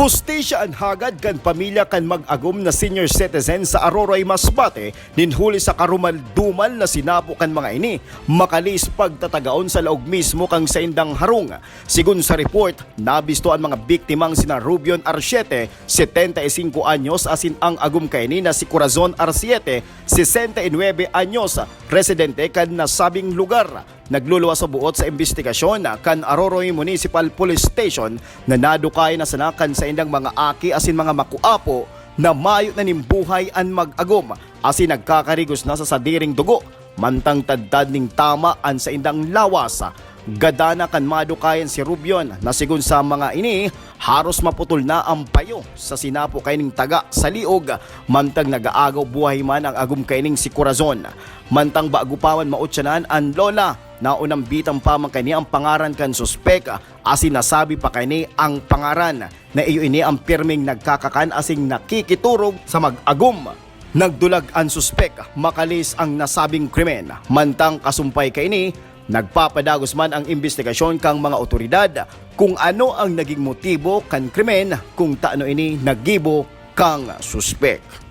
Hustisya ang hagad kan pamilya kan mag-agom na senior citizen sa Aroroy, Masbate ninhuli sa karumaldumal na sinapo kan mga ini makalis pagtatagaon sa laog mismo kang sa indang harung. Sigun sa report, nabisto ang mga biktimang sina Rubion Arsiete, 75 anyos, asin ang agum kaini na si Corazon Arsiete, 69 anyos, residente kan nasabing lugar. Nagluluwas sa buot sa investigasyon kan Aroroy Municipal Police Station na nadukay na sanakan sa indang mga aki asin mga makuapo na mayo na nimbuhay an mag-agom asin nagkakarigos na sa sadiring dugo mantang tadtad ning tama an sa indang lawas. Gadana kan madukayan si Rubion na sigun sa mga ini haros maputol na ang payo sa sinapo kay ning taga sa liog mantang nagaagaw buhay man ang agum kay ning si Corazon. Mantang baagupawan mautsanan ang lola na unang bitang pamang kani ang pangaran kan suspek asin nasabi pa kani ang pangaran na iyo ini ang pirming nagkakakan asing nakikiturog sa mag-agum. Nagdulag ang suspek makalis ang nasabing krimen mantang kasumpay kaini nagpapadagos man ang investigasyon kang mga otoridad kung ano ang naging motibo kan krimen kung taano ini nagibo kang suspek.